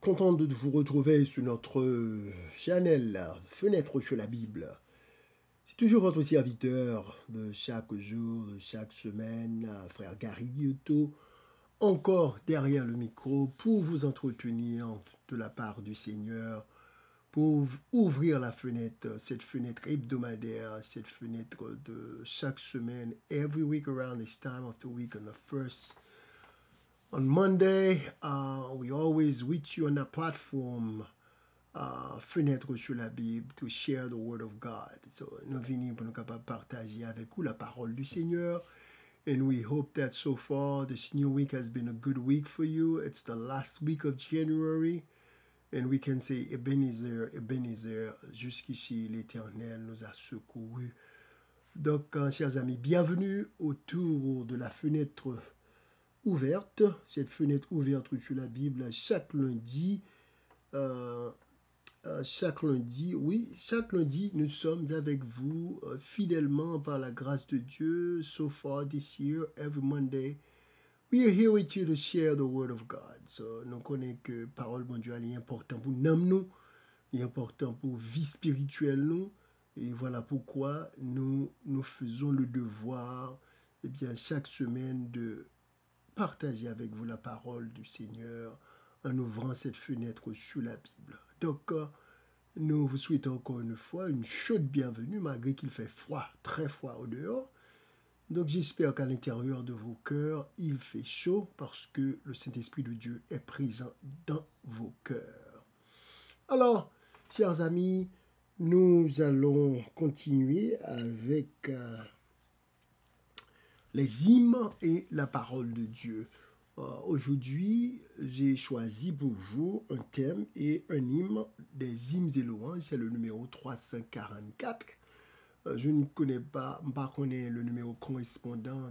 content de vous retrouver sur notre channel Fenêtre sur la Bible. C'est toujours votre serviteur de chaque jour, de chaque semaine, frère Gary Guillotot, encore derrière le micro pour vous entretenir de la part du Seigneur, pour ouvrir la fenêtre, cette fenêtre hebdomadaire, cette fenêtre de chaque semaine, every week around this time of the week on the first. On Monday, we always with you on the platform, Fenêtre sur la Bible, to share the Word of God. So, nous venons pour nous capables partager avec vous la parole du Seigneur. And we hope that so far this new week has been a good week for you. It's the last week of January. And we can say, Ebenezer, Ebenezer, jusqu'ici l'Éternel nous a secourus. Donc, chers amis, bienvenue autour de la fenêtre ouverte, cette fenêtre ouverte sur la Bible chaque lundi, chaque lundi, nous sommes avec vous fidèlement par la grâce de Dieu. So far this year, every Monday, we are here with you to share the Word of God. So, nous connaissons que parole de Dieu est important pour nous, est important pour vie spirituelle nous, et voilà pourquoi nous faisons le devoir, eh bien, chaque semaine de partager avec vous la parole du Seigneur en ouvrant cette fenêtre sur la Bible. Donc, nous vous souhaitons encore une fois une chaude bienvenue, malgré qu'il fait froid, très froid au dehors. Donc, j'espère qu'à l'intérieur de vos cœurs, il fait chaud parce que le Saint-Esprit de Dieu est présent dans vos cœurs. Alors, chers amis, nous allons continuer avec les hymnes et la parole de Dieu. Aujourd'hui, j'ai choisi pour vous un thème et un hymne des hymnes et louanges. C'est le numéro 344. Je ne connais pas le numéro correspondant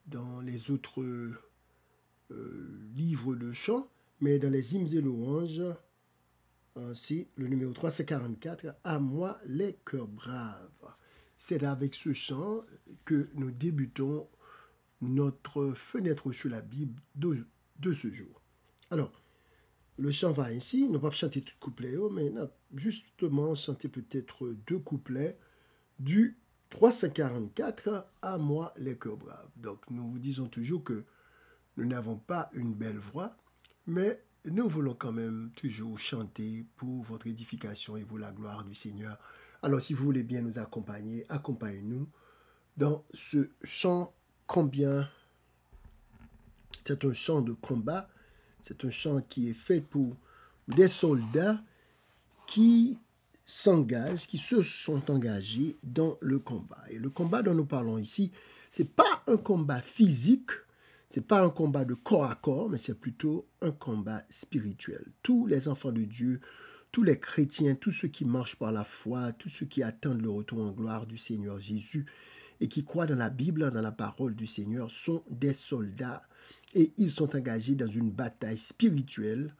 dans les autres livres de chants, mais dans les hymnes et louanges, c'est le numéro 344, « À moi les cœurs braves ». C'est avec ce chant que nous débutons notre fenêtre sur la Bible de ce jour. Alors, le chant va ainsi, nous ne pas chanter tout couplet, mais justement chanter peut-être deux couplets du 344 « À moi les cœurs braves ». Donc, nous vous disons toujours que nous n'avons pas une belle voix, mais nous voulons quand même toujours chanter pour votre édification et pour la gloire du Seigneur. Alors, si vous voulez bien nous accompagner, accompagnez-nous dans ce chant combien c'est un chant de combat, c'est un chant qui est fait pour des soldats qui s'engagent, qui se sont engagés dans le combat. Et le combat dont nous parlons ici, ce n'est pas un combat physique, ce n'est pas un combat de corps à corps, mais c'est plutôt un combat spirituel. Tous les enfants de Dieu, tous les chrétiens, tous ceux qui marchent par la foi, tous ceux qui attendent le retour en gloire du Seigneur Jésus et qui croient dans la Bible, dans la parole du Seigneur, sont des soldats et ils sont engagés dans une bataille spirituelle.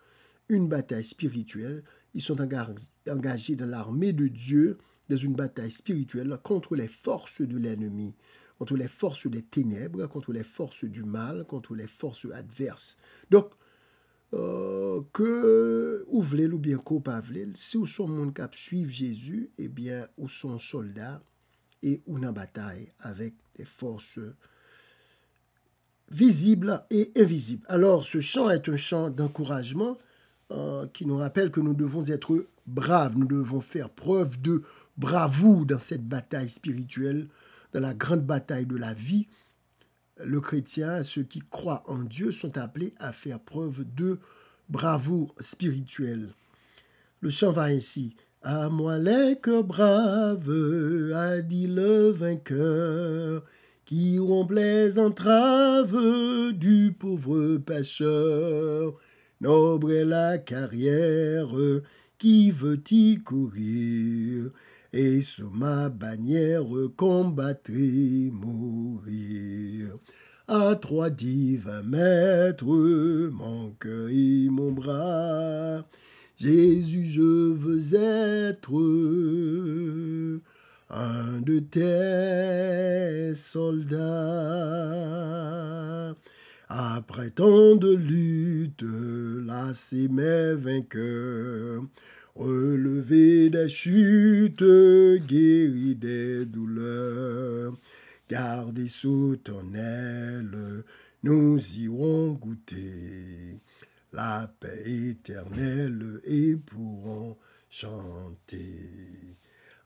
Une bataille spirituelle. Ils sont engagés dans l'armée de Dieu, dans une bataille spirituelle contre les forces de l'ennemi, contre les forces des ténèbres, contre les forces du mal, contre les forces adverses. Donc, que ou vle ou bien qu'on pas vle, si ou son monde qui suivre Jésus, eh bien, ou sont soldats et ou en bataille avec des forces visibles et invisibles. Alors, ce chant est un chant d'encouragement qui nous rappelle que nous devons être braves, nous devons faire preuve de bravoure dans cette bataille spirituelle, dans la grande bataille de la vie. Le chrétien, ceux qui croient en Dieu, sont appelés à faire preuve de bravoure spirituelle. Le chant va ainsi. « À moi les cœurs braves, a dit le vainqueur, qui rompent les entraves du pauvre pécheur. Noble est la carrière qui veut y courir, et sous ma bannière combattrai mourir. À 3 divins maîtres, mon cœur et mon bras, Jésus, je veux être un de tes soldats. Après tant de luttes, lassé mais vainqueur, relevé des chutes, guéri des douleurs, gardé sous ton aile, nous irons goûter la paix éternelle et pourrons chanter.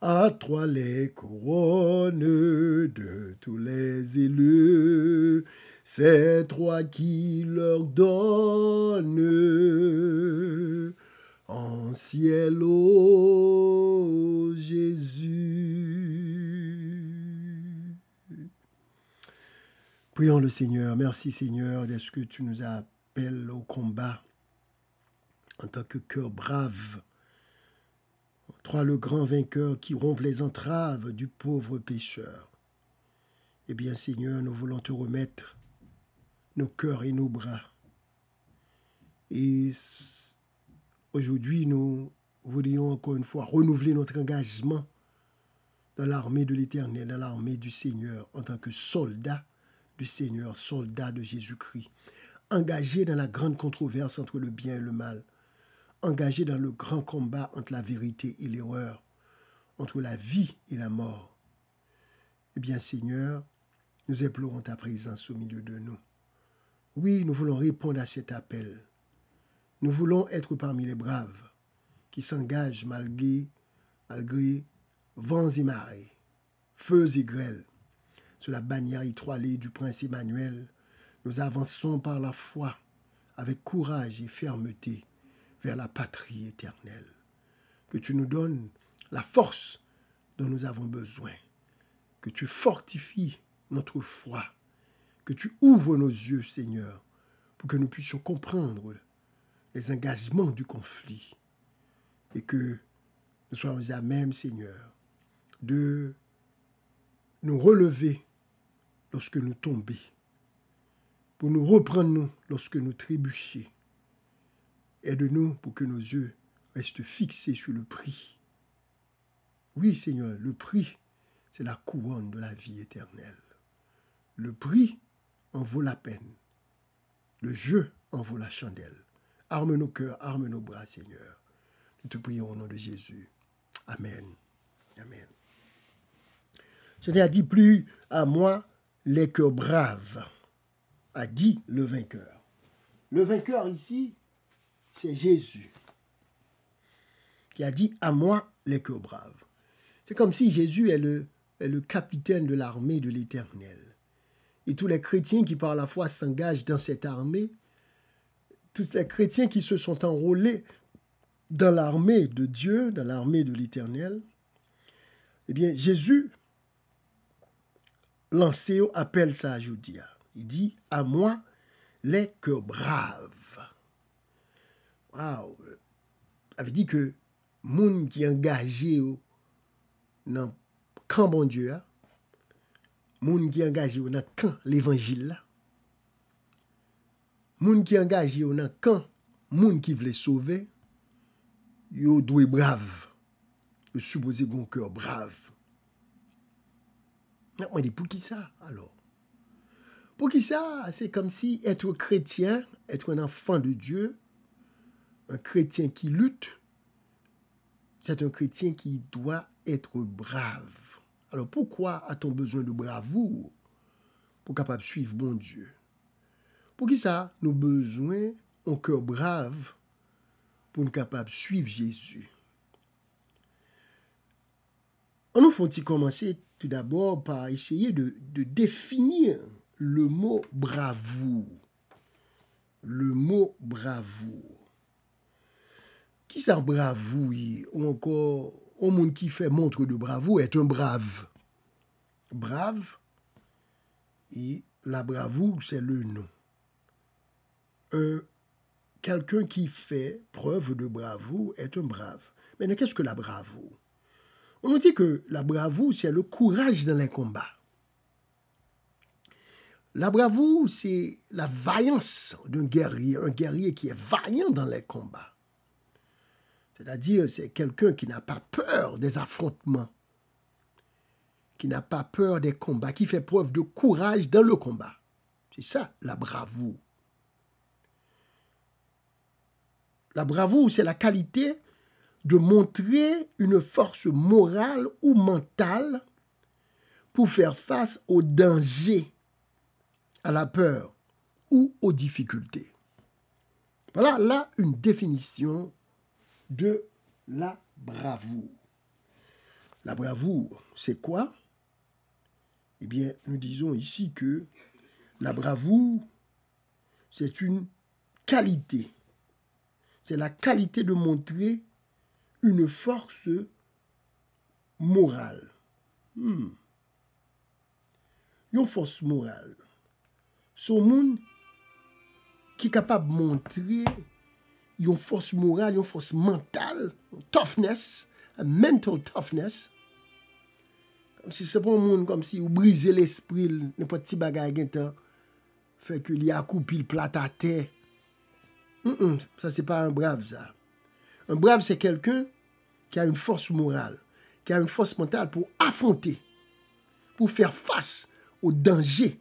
À toi les couronnes de tous les élus, c'est toi qui leur donnes en ciel, ô Jésus. Prions le Seigneur. Merci Seigneur de ce que tu nous appelles au combat en tant que cœur brave. Toi le grand vainqueur qui rompt les entraves du pauvre pécheur. Eh bien Seigneur, nous voulons te remettre nos cœurs et nos bras. Et aujourd'hui, nous voulions encore une fois renouveler notre engagement dans l'armée de l'Éternel, dans l'armée du Seigneur, en tant que soldat du Seigneur, soldat de Jésus-Christ, engagé dans la grande controverse entre le bien et le mal, engagé dans le grand combat entre la vérité et l'erreur, entre la vie et la mort. Eh bien, Seigneur, nous implorons ta présence au milieu de nous. Oui, nous voulons répondre à cet appel. Nous voulons être parmi les braves qui s'engagent malgré vents et marées, feux et grêles. Sous la bannière étoilée du prince Emmanuel, nous avançons par la foi avec courage et fermeté vers la patrie éternelle. Que tu nous donnes la force dont nous avons besoin. Que tu fortifies notre foi. Que tu ouvres nos yeux, Seigneur, pour que nous puissions comprendre les engagements du conflit. Et que nous soyons à même, Seigneur, de nous relever lorsque nous tombons, pour nous reprendre lorsque nous trébuchons. Aide-nous pour que nos yeux restent fixés sur le prix. Oui, Seigneur, le prix, c'est la couronne de la vie éternelle. Le prix en vaut la peine. Le jeu en vaut la chandelle. Arme nos cœurs, arme nos bras, Seigneur. Nous te prions au nom de Jésus. Amen. Amen. Je t'ai dit, plus à moi les cœurs braves, a dit le vainqueur. Le vainqueur ici, c'est Jésus, qui a dit à moi les cœurs braves. C'est comme si Jésus est le capitaine de l'armée de l'Éternel. Et tous les chrétiens qui par la foi s'engagent dans cette armée, tous les chrétiens qui se sont enrôlés dans l'armée de Dieu, dans l'armée de l'Éternel, eh bien Jésus lancé appelle ça à Judéa. Il dit à moi les cœurs braves. Wow. Ça veut dire que moun qui est engagé dans le camp bon Dieu, moun qui est engagé dans le camp l'évangile, moun qui est engagé dans le camp moun qui veut sauver, yo doit brave. Yo supposé gon cœur brave. On dit pour qui ça alors? Pour qui ça? C'est comme si être chrétien, être un enfant de Dieu, un chrétien qui lutte, c'est un chrétien qui doit être brave. Alors pourquoi a-t-on besoin de bravoure pour capable suivre bon Dieu? Pour qui ça? Nous avons besoin d'un cœur brave pour nous capable suivre Jésus. On nous faut commencer tout d'abord par essayer de définir le mot bravoure. Le mot bravoure. Qui ça bravoure ou encore un monde qui fait montre de bravoure est un brave. Brave, et la bravoure, c'est le nom. Quelqu'un qui fait preuve de bravoure est un brave. Mais qu'est-ce que la bravoure? On nous dit que la bravoure, c'est le courage dans les combats. La bravoure, c'est la vaillance d'un guerrier, un guerrier qui est vaillant dans les combats. C'est-à-dire, c'est quelqu'un qui n'a pas peur des affrontements, qui n'a pas peur des combats, qui fait preuve de courage dans le combat. C'est ça, la bravoure. La bravoure, c'est la qualité de montrer une force morale ou mentale pour faire face aux dangers, à la peur ou aux difficultés. Voilà là une définition de la bravoure. La bravoure, c'est quoi? Eh bien, nous disons ici que la bravoure, c'est une qualité. C'est la qualité de montrer une force morale. Une force morale. Son monde qui est capable de montrer une force morale, une force mentale, toughness, a mental toughness. Comme si c'est pas un monde comme si vous brisez l'esprit, n'importe petit bagage fait que il y a coupé le plat à terre. Ça c'est pas un brave ça. Un brave c'est quelqu'un qui a une force morale, qui a une force mentale pour affronter, pour faire face aux dangers,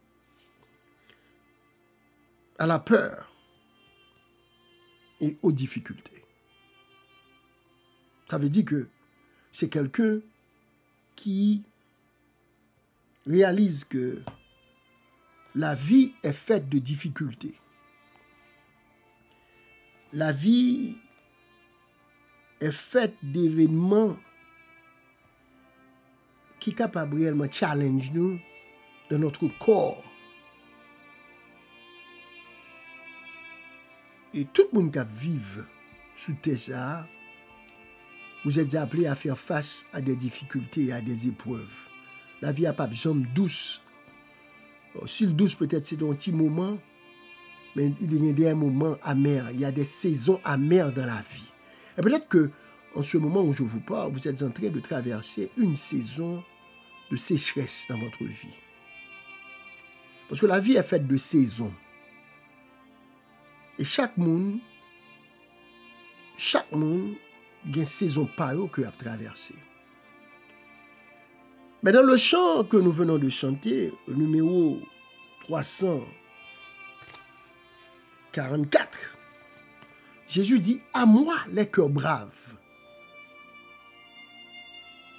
à la peur et aux difficultés. Ça veut dire que c'est quelqu'un qui réalise que la vie est faite de difficultés. La vie est faite d'événements qui sont capables réellement de challenge nous dans notre corps. Et tout le monde qui vit sous terre, vous êtes appelés à faire face à des difficultés, à des épreuves. La vie n'a pas besoin de douce. Si le douce peut-être c'est un petit moment, mais il y a des moments amers, il y a des saisons amères dans la vie. Et peut-être que en ce moment où je vous parle, vous êtes en train de traverser une saison de sécheresse dans votre vie. Parce que la vie est faite de saisons. Et chaque monde a une saison par eux qu'il a traversé. Mais dans le chant que nous venons de chanter, le numéro 344, Jésus dit « À moi les cœurs braves ».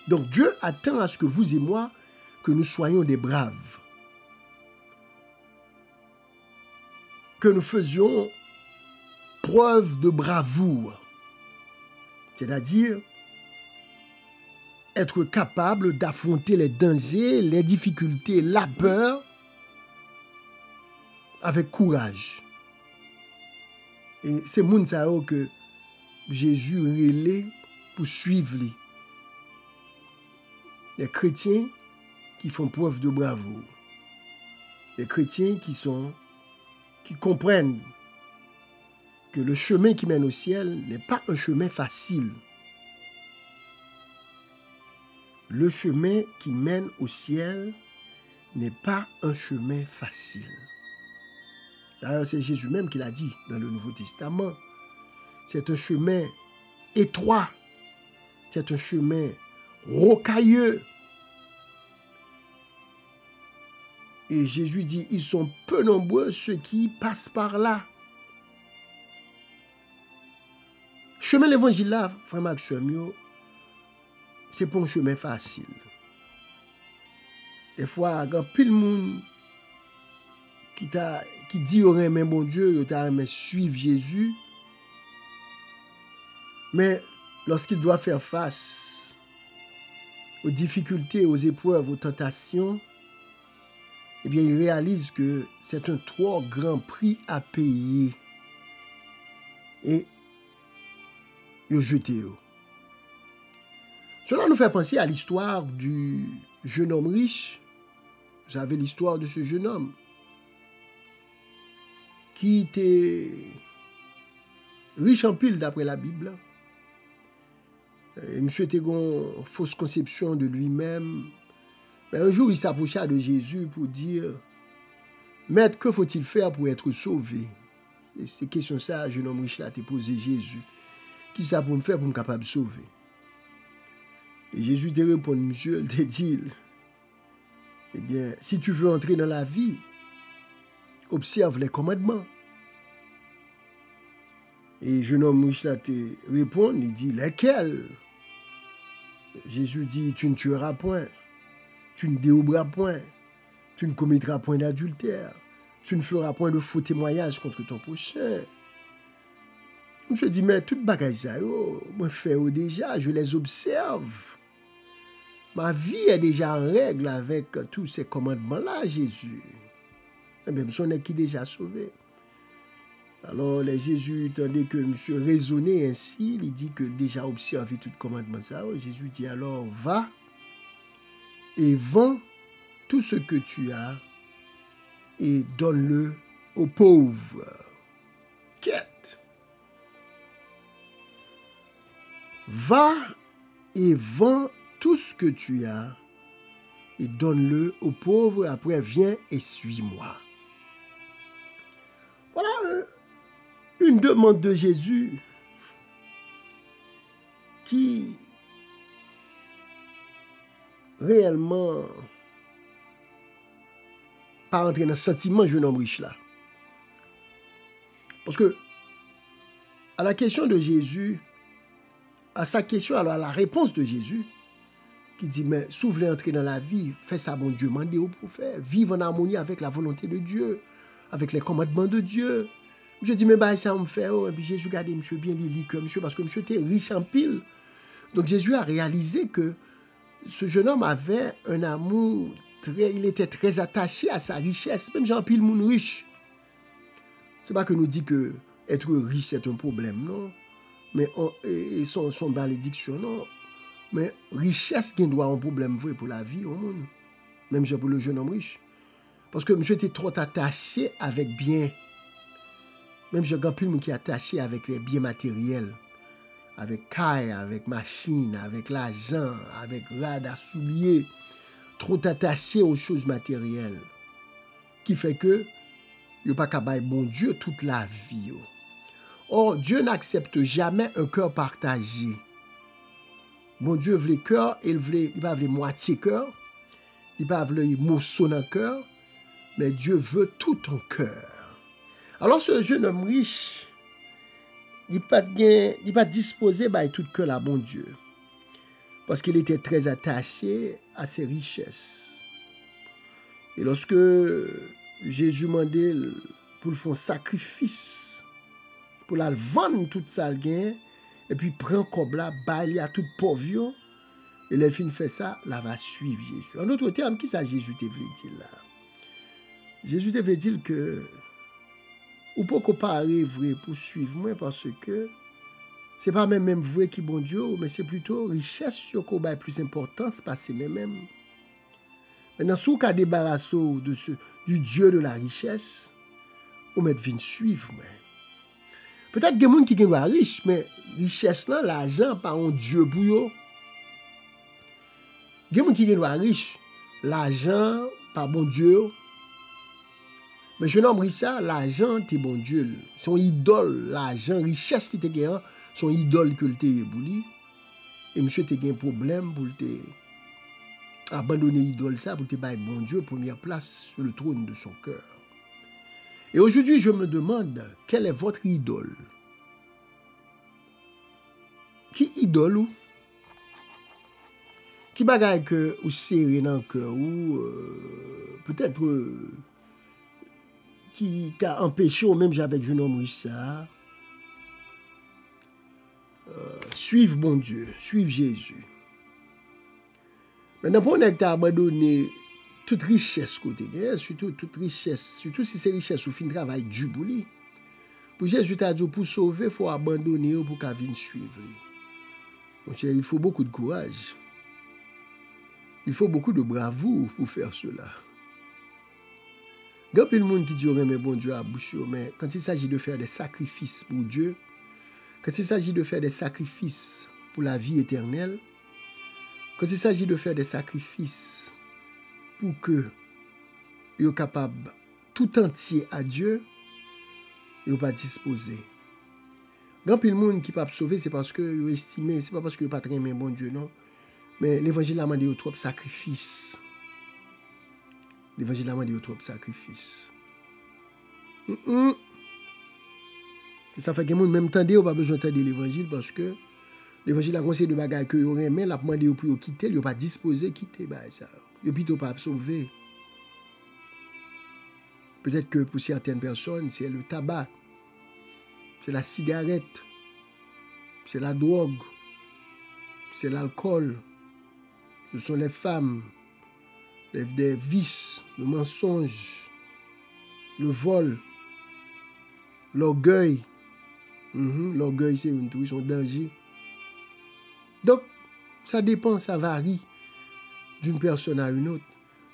Donc Dieu attend à ce que vous et moi, que nous soyons des braves. Que nous faisions preuve de bravoure. C'est-à-dire être capable d'affronter les dangers, les difficultés, la peur avec courage. Et c'est moun sa yo que Jésus relait pour suivre lui. Les chrétiens qui font preuve de bravoure. Les chrétiens qui comprennent que le chemin qui mène au ciel n'est pas un chemin facile. Le chemin qui mène au ciel n'est pas un chemin facile. D'ailleurs, c'est Jésus même qui l'a dit dans le Nouveau Testament. C'est un chemin étroit. C'est un chemin rocailleux. Et Jésus dit, ils sont peu nombreux ceux qui passent par là. Chemin l'évangile là, frère Maxime, c'est pas un chemin facile. Des fois, quand pile monde qui dit aurait aimé mon Dieu, il t'a aimé suivre Jésus, mais lorsqu'il doit faire face aux difficultés, aux épreuves, aux tentations, eh bien, il réalise que c'est un trop grand prix à payer. Et il jeté. Cela nous fait penser à l'histoire du jeune homme riche. Vous savez l'histoire de ce jeune homme qui était riche en pile d'après la Bible. Monsieur était une fausse conception de lui-même. Mais un jour, il s'approcha de Jésus pour dire « Maître, que faut-il faire pour être sauvé ?» Et ces questions ça, jeune homme riche là, t'a posé Jésus. Qui ça pour me faire pour me capable de sauver? Et Jésus te répond, monsieur, il te dit, eh bien, si tu veux entrer dans la vie, observe les commandements. Et jeune homme riche là te répond, il dit, lesquels? Jésus dit, tu ne tueras point, tu ne déroberas point, tu ne commettras point d'adultère, tu ne feras point de faux témoignages contre ton prochain. Je dis, mais tout bagage ça, moi fais déjà, je les observe. Ma vie est déjà en règle avec tous ces commandements-là, Jésus. Et bien, je suis qui déjà sauvé. Alors, les Jésus, tandis que monsieur raisonnait ainsi, il dit que déjà observé tout commandement ça. Jésus dit alors, va et vends tout ce que tu as et donne-le aux pauvres. Quête. Va et vends tout ce que tu as et donne-le aux pauvres. Après, viens et suis-moi. Voilà une demande de Jésus qui réellement pas entrer dans le sentiment jeune homme riche là. Parce que à la question de Jésus, à sa question, alors à la réponse de Jésus, qui dit, mais si vous voulez entrer dans la vie, faites ça, bon Dieu, mandez-vous pour faire. Vivre en harmonie avec la volonté de Dieu, avec les commandements de Dieu. Je dis, mais bah, ça on me fait, et puis Jésus regardez, monsieur, bien li que monsieur, parce que monsieur était riche en pile. Donc Jésus a réalisé que ce jeune homme avait un amour, il était très attaché à sa richesse, même Jean pile moun riche. C'est pas que nous dit que être riche c'est un problème, non. Mais son malédiction, non. Mais richesse qui doit un problème vrai pour la vie au monde. Même pour le jeune homme riche. Parce que monsieur était trop attaché avec bien. Même j'ai grand pile qui est attaché avec les biens matériels. Avec caille, avec machine, avec l'argent, avec rad à souliers. Trop attaché aux choses matérielles. Qui fait que il n'y a pas qu'à bailler bon Dieu toute la vie. Or, Dieu n'accepte jamais un cœur partagé. Bon Dieu veut le cœur, il va veut moitié cœur, il va veut morceau dans le cœur, mais Dieu veut tout ton cœur. Alors ce jeune homme riche, il n'est pas disposé à tout cœur à bon Dieu, parce qu'il était très attaché à ses richesses. Et lorsque Jésus demandait pour le faire sacrifice, pour la vendre toute sa gain, et puis prend comme là, bailler à toute pauvre, et les filles fait ça, là va suivre Jésus. En d'autres termes, qui ça Jésus te veut dire là? Jésus te veut dire que ou pas qu'on pas vrai pour suivre moi parce que c'est pas même vrai qui bon Dieu, mais c'est plutôt richesse sur qu'on a plus importance parce que même. Maintenant, si on a débarrassé du Dieu de la richesse, on met vient suivre moi. Peut-être qu'il y a des gens qui sont riches, mais richesse là, l'argent pas un Dieu pour eux. Il y a des gens qui sont riches, l'argent pas bon Dieu. Mais je nomme riche ça, l'argent est bon Dieu. Son idole, l'argent, richesse qui est son idole que le bouli. Et monsieur te un problème pour te abandonner l'idole ça pour te bailler bon Dieu première place sur le trône de son cœur. Et aujourd'hui, je me demande, quelle est votre idole? Qui idole ou? Qui bagaille que ou serré dans le cœur ou peut-être qui a empêché ou même avec jeune homme riche ça suivre bon Dieu, suivre Jésus. Maintenant, pour on a abandonné toute richesse côté, surtout toute richesse, surtout si c'est richesse ou fin travail du bouli. Pour Jésus t'a dit pour sauver, il faut abandonner pour qu'à venir suivre. Donc il faut beaucoup de courage. Il faut beaucoup de bravoure pour faire cela. Il y a plein de monde qui dit mais bon Dieu à bouche, mais quand il s'agit de faire des sacrifices pour Dieu, quand il s'agit de faire des sacrifices pour la vie éternelle, quand il s'agit de faire des sacrifices pour que vous soyez capable tout entier à Dieu, vous pas disposé. Quand il y a des gens qui ne peuvent pas sauver, c'est parce que vous estimez, ce n'est pas parce que vous ne pas aimer bon Dieu, non. Mais l'évangile a demandé trop de sacrifices. L'évangile a demandé trop de sacrifices. Ça fait que les gens même tendez, pas besoin de l'évangile parce que l'évangile a conseillé de bagages que vous aimez, la demandé pour quitter, vous pas disposé quitter ça. Vous plutôt pas sauver. Peut-être que pour certaines personnes, c'est le tabac, c'est la cigarette, c'est la drogue, c'est l'alcool, ce sont les femmes, des vices, le mensonge, le vol, l'orgueil. L'orgueil, c'est un danger. Donc, ça dépend, ça varie d'une personne à une autre.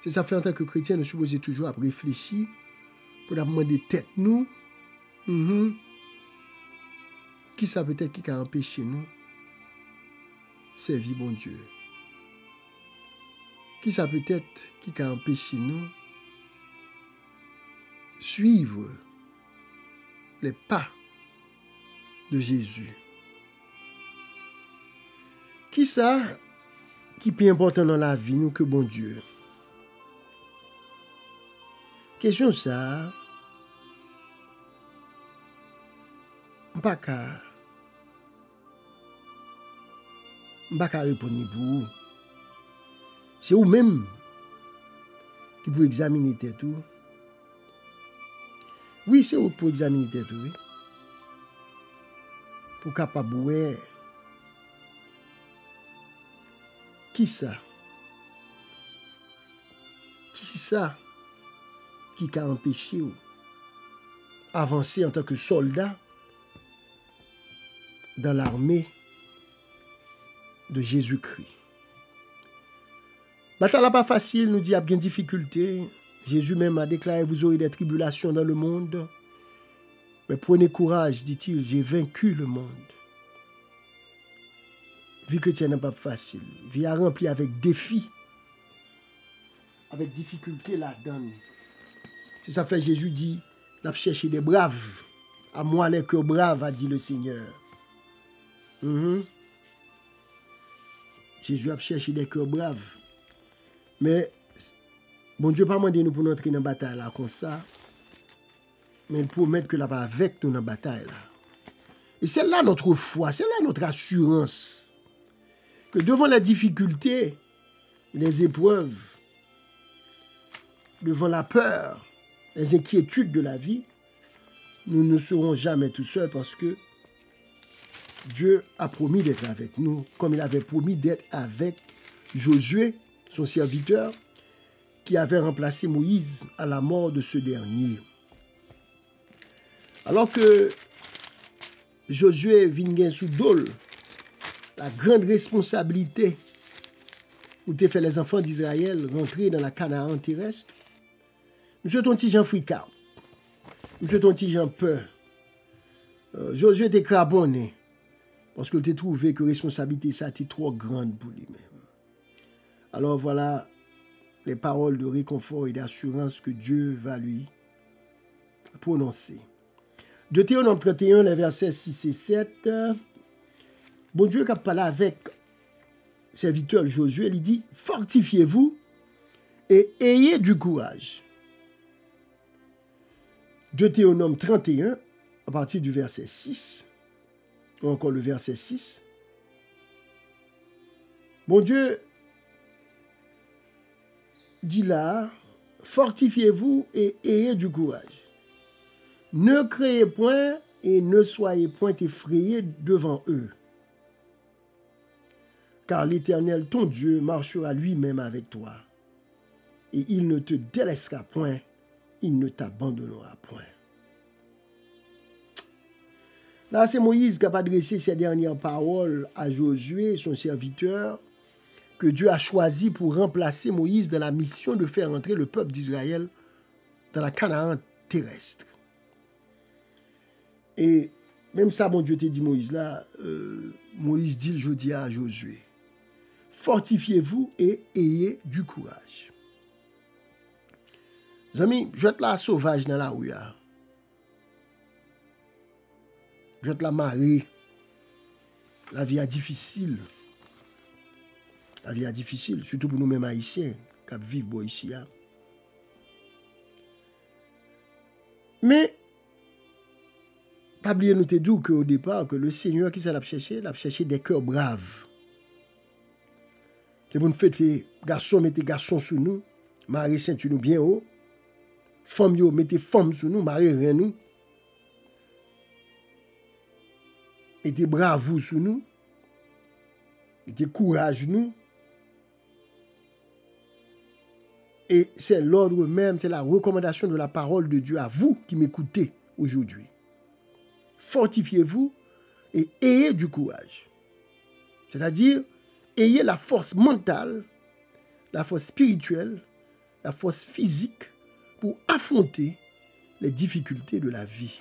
C'est ça fait en tant que chrétien, nous supposons toujours à réfléchir pour demander tête nous. Qui ça peut-être qui a empêché nous servir bon Dieu? Qui ça peut-être qui a empêché nous suivre les pas de Jésus? Qui ça qui est plus important dans la vie nous que bon Dieu? Question ça, pas qu'à répondre pour vous. C'est vous-même qui pouvez examiner tout. Oui, c'est vous qui pouvez examiner tout, oui. Pour capable ouais. Qui ça? Qui c'est ça qui a empêché ou avancer en tant que soldat dans l'armée de Jésus-Christ? Bataille n'est pas facile, nous dit, il y a bien de difficultés. Jésus même a déclaré, vous aurez des tribulations dans le monde. Mais prenez courage, dit-il, j'ai vaincu le monde. Vie chrétienne n'est pas facile. Vie à remplir avec défis, avec difficulté là-dedans. C'est ça fait Jésus dit, n'a cherché des braves. À moi les cœurs braves, a dit le Seigneur. Jésus a cherché des cœurs braves. Mais, bon Dieu pas demandé nous pour nous entrer dans la bataille là comme ça. Mais il promet que là va avec nous dans la bataille là. Et c'est là notre foi, c'est là notre assurance. Que devant la difficulté, les épreuves, devant la peur, les inquiétudes de la vie, nous ne serons jamais tout seuls parce que Dieu a promis d'être avec nous, comme il avait promis d'être avec Josué, son serviteur, qui avait remplacé Moïse à la mort de ce dernier. Alors que Josué vient sous dol, la grande responsabilité où tu fait les enfants d'Israël rentrer dans la Canaan terrestre, monsieur ton petit Jean fricard, monsieur ton petit Jean peur, Josué était crabonné parce qu'il t'a trouvé que la responsabilité ça était trop grande pour lui-même. Alors voilà les paroles de réconfort et d'assurance que Dieu va lui prononcer. Deutéronome 31, les versets 6 et 7. Bon Dieu qui a parlé avec serviteur Josué, il dit, fortifiez-vous et ayez du courage. Deutéronome 31, à partir du verset 6, ou encore le verset 6. Bon Dieu dit là, fortifiez-vous et ayez du courage. Ne créez point et ne soyez point effrayés devant eux. Car l'Éternel, ton Dieu, marchera lui-même avec toi. Et il ne te délaissera point, il ne t'abandonnera point. Là, c'est Moïse qui a adressé ces dernières paroles à Josué, son serviteur, que Dieu a choisi pour remplacer Moïse dans la mission de faire entrer le peuple d'Israël dans la Canaan terrestre. Et même ça, bon Dieu t'a dit Moïse là, Moïse dit je dis à Josué, fortifiez-vous et ayez du courage. Les amis, je vais être là sauvage dans la rue. Je vais être là marée. La vie est difficile. La vie est difficile, surtout pour nous-mêmes haïtiens qui vivent ici. Mais pas oublier nous te dit qu'au départ, que le Seigneur qui l'a cherché des cœurs braves. Que vous faites les garçons, mettez garçons sous nous, mariez ceinture nous bien haut, femmes yo, mettez femmes sous nous, mariez rien nous, mettez bravoure sous nous, mettez courage nous. Et c'est l'ordre même, c'est la recommandation de la parole de Dieu à vous qui m'écoutez aujourd'hui. Fortifiez-vous et ayez du courage. C'est-à-dire, ayez la force mentale, la force spirituelle, la force physique pour affronter les difficultés de la vie,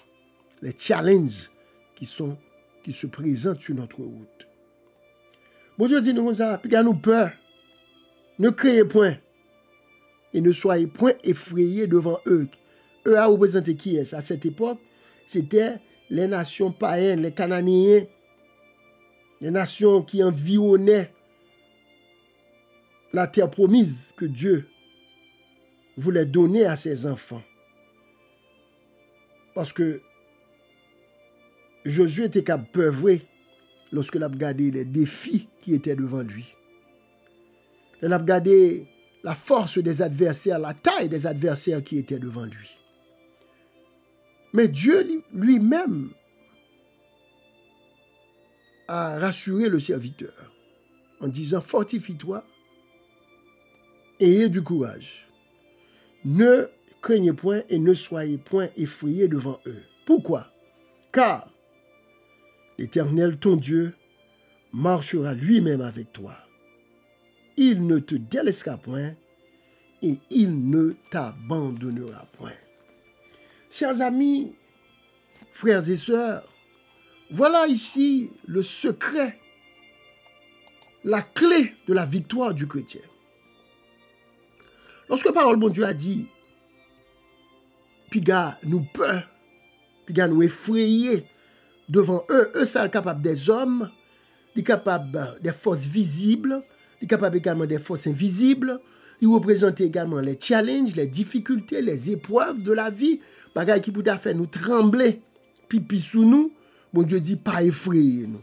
les challenges qui se présentent sur notre route. Bon Dieu dit nous comme ça, puis nous peur, ne craignez point et ne soyez point effrayés devant eux. Eux a représenté qui est à cette époque? C'était les nations païennes, les Cananéens, les nations qui environnaient la terre promise que Dieu voulait donner à ses enfants. Parce que Josué était capable de peuvrer lorsque il a regardé les défis qui étaient devant lui. Il a regardé la force des adversaires, la taille des adversaires qui étaient devant lui. Mais Dieu lui-même a rassuré le serviteur en disant « Fortifie-toi et ayez du courage. Ne craignez point et ne soyez point effrayés devant eux. » Pourquoi? Car l'Éternel, ton Dieu, marchera lui-même avec toi. Il ne te délaissera point et il ne t'abandonnera point. Chers amis, frères et sœurs, voilà ici le secret, la clé de la victoire du chrétien. Lorsque la parole de Dieu a dit, puis gars nous peur, puis gars nous effrayer devant eux sont capables des hommes, ils sont capables des forces visibles, ils sont capables également des forces invisibles, ils représentent également les challenges, les difficultés, les épreuves de la vie, bagaille qui peut faire nous trembler, pipi sous nous. Bon Dieu dit, pas effrayer nous.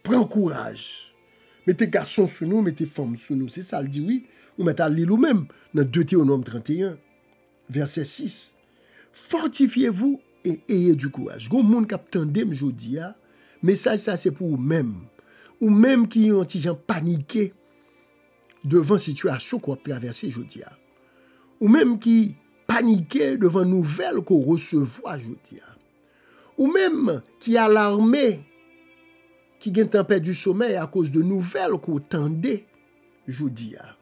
Prends courage. Mettez garçons sous nous, mettez femmes sous nous. C'est ça, il dit oui. Ou mettez à l'île ou même, dans Deutéronome 31, verset 6. Fortifiez-vous et ayez du courage. Gon moun k'ap tandem jodi a, message ça c'est pour vous-même. Ou même qui ont ti gens paniqué devant situation qu'on a traversé jodi a. Ou même qui paniqué devant nouvelles qu'on recevoir jodi a. Ou même qui alarmé, qui gen tempête du sommeil à cause de nouvelles qu'on tendait jodi a.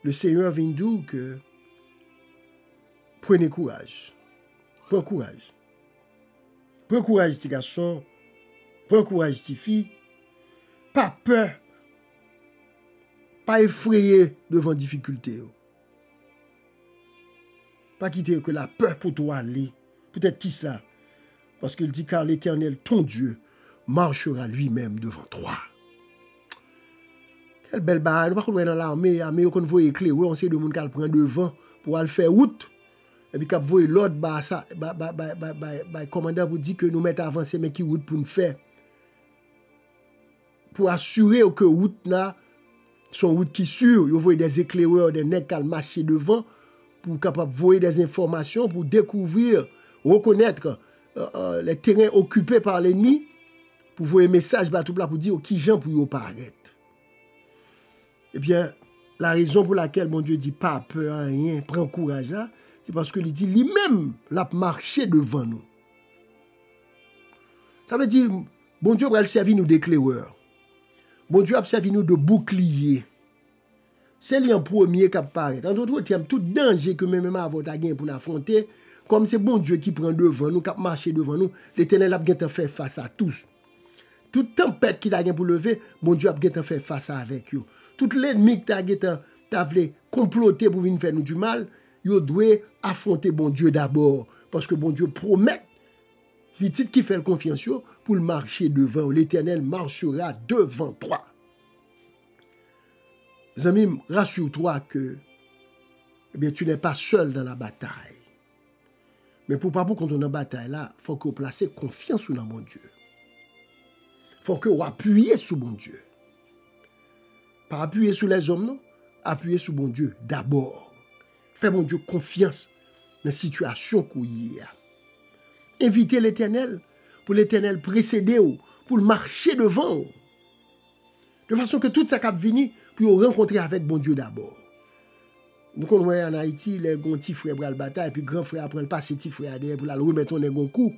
Le Seigneur vient dire que prenez courage. Prends courage. Prends courage, petit garçon. Prends courage, petite fille. Pas peur. Pas effrayé devant difficulté. Pas quitter que la peur pour toi aller. Peut-être qui ça? Parce qu'il dit car l'Éternel, ton Dieu, marchera lui-même devant toi. Quelle belle balle. Nous ne dans l'armée, qu'on voit éclairer, on sait de monde qui prend devant pour aller faire route. Et puis quand vous voyez l'autre, commandant vous dit que nous mettons avancer, mais qui route pour nous faire. Pour assurer que route là, son route qui sûre, vous voyez des éclaireurs, des nègres qui marchent devant, pour capable voir des informations, pour découvrir, reconnaître les terrains occupés par l'ennemi, pour voir un message tout là pour dire qui gens pour y paraître. Eh bien, la raison pour laquelle mon Dieu dit pas peur, rien, prends courage là, c'est parce qu'il dit lui-même l'a marché devant nous. Ça veut dire, bon Dieu va servir nous d'éclaireur. Bon Dieu a servi nous de bouclier. C'est lui en premier qui apparaît. En d'autres termes, tout danger que même avant ta gain pour l'affronter, comme c'est bon Dieu qui prend devant nous, qui marche devant nous, l'Éternel a fait face à tous. Toute tempête qui t'a pour lever, bon Dieu a fait face avec eux. Tout l'ennemi qui t'a voulu comploter pour venir faire nous du mal, il doit affronter bon Dieu d'abord. Parce que bon Dieu promet, petit qui fait confiance pour le marcher devant. L'Éternel marchera devant toi. Les amis, rassure-toi que eh bien, tu n'es pas seul dans la bataille. Mais pour pas pour quand on est en bataille là, faut que vous placez confiance dans mon Dieu. Faut que vous appuyez sur mon Dieu. Pas appuyer sur les hommes, non. Appuyer sur mon Dieu d'abord. Fais mon Dieu confiance dans la situation qu'on y a. Invitez l'Éternel pour l'Éternel précéder ou pour le marcher devant ou. De façon que tout ça cap vini pour rencontrer avec bon Dieu d'abord. Nous connaissons en Haïti, les petits frères bral bataille, puis grand frère apprend passer petit frère derrière pour la remettre en un coup.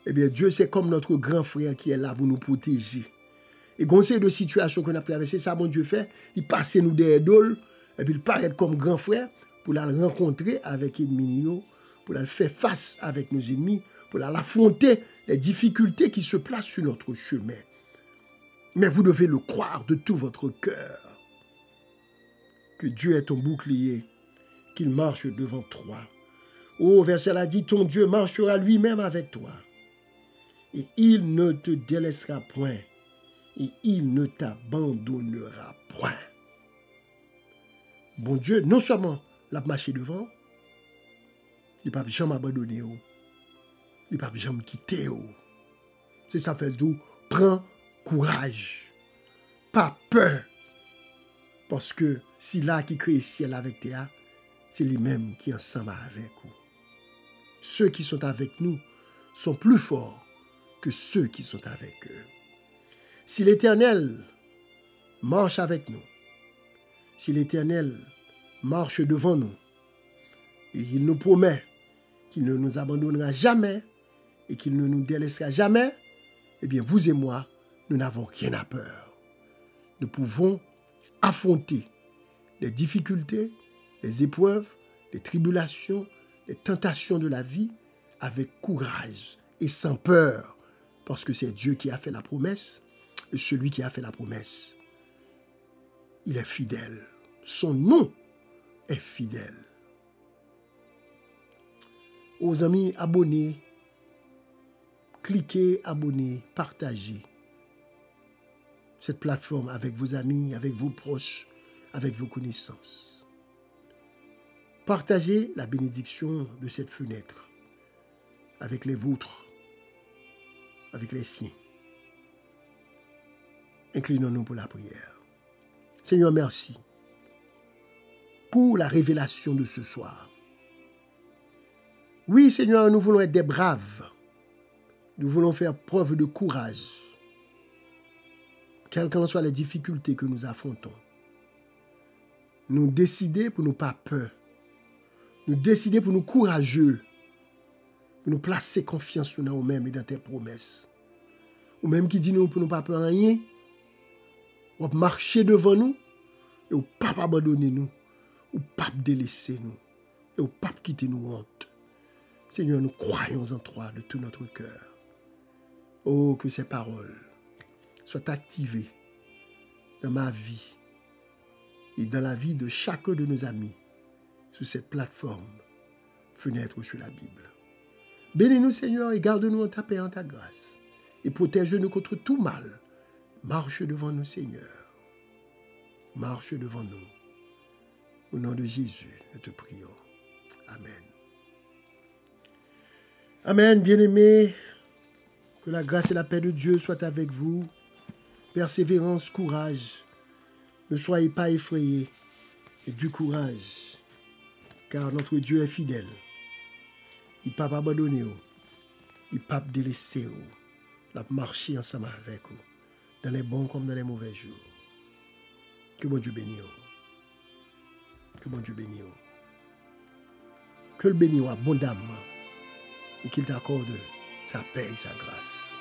Eh bien, Dieu, c'est comme notre grand frère qui est là pour nous protéger. Et quand c'est de situation qu'on a traversé, ça, bon Dieu fait, il passe nous derrière d'ol, et puis il paraît comme grand frère pour la rencontrer avec l'ennemi, pour la faire face avec nos ennemis, pour l'affronter les difficultés qui se placent sur notre chemin. Mais vous devez le croire de tout votre cœur. Que Dieu est ton bouclier, qu'il marche devant toi. Oh, verset là dit, ton Dieu marchera lui-même avec toi. Et il ne te délaissera point. Et il ne t'abandonnera point. Bon Dieu, non seulement l'a marché devant, il ne va jamais abandonner. Il ne va jamais quitter. C'est ça fait tout. Prends courage. Pas peur. Parce que si là qui crée le ciel avec toi, c'est lui-même qui est ensemble avec vous. Ceux qui sont avec nous sont plus forts que ceux qui sont avec eux. Si l'Éternel marche avec nous, si l'Éternel marche devant nous, et il nous promet qu'il ne nous abandonnera jamais et qu'il ne nous délaissera jamais, eh bien vous et moi, nous n'avons rien à peur. Nous pouvons affronter les difficultés, les épreuves, les tribulations, les tentations de la vie avec courage et sans peur, parce que c'est Dieu qui a fait la promesse, et celui qui a fait la promesse, il est fidèle. Son nom est fidèle. Aux amis, abonnez, cliquez, abonnez, partagez cette plateforme avec vos amis, avec vos proches, avec vos connaissances. Partagez la bénédiction de cette fenêtre avec les vôtres, avec les siens. Inclinons-nous pour la prière. Seigneur, merci pour la révélation de ce soir. Oui, Seigneur, nous voulons être des braves. Nous voulons faire preuve de courage. Quelles qu'en soient les difficultés que nous affrontons. Nous décider pour nous pas peur. Nous décider pour nous courageux. Pour nous placer confiance en nous-mêmes et dans tes promesses. Ou même qui dit nous pour nous pas peur rien. Ou marcher devant nous. Et ou pas abandonner nous. Ou pas délaisser nous. Et ou pas quitter nous honte. Seigneur, nous croyons en toi de tout notre cœur. Oh, que ces paroles soient activées dans ma vie et dans la vie de chacun de nos amis sur cette plateforme Fenêtre sur la Bible. Bénis-nous, Seigneur, et garde-nous en ta paix et en ta grâce. Et protège-nous contre tout mal. Marche devant nous, Seigneur. Marche devant nous. Au nom de Jésus, nous te prions. Amen. Amen, bien-aimés. Que la grâce et la paix de Dieu soient avec vous. Persévérance, courage. Ne soyez pas effrayés. Et du courage. Car notre Dieu est fidèle. Il ne peut pas abandonner. Il ne peut pas délaisser. Il a marché ensemble avec vous. Dans les bons comme dans les mauvais jours. Que bon Dieu bénisse. Que bon Dieu bénisse. Que le bénisse abondamment. Et qu'il t'accorde sa paix et sa grâce.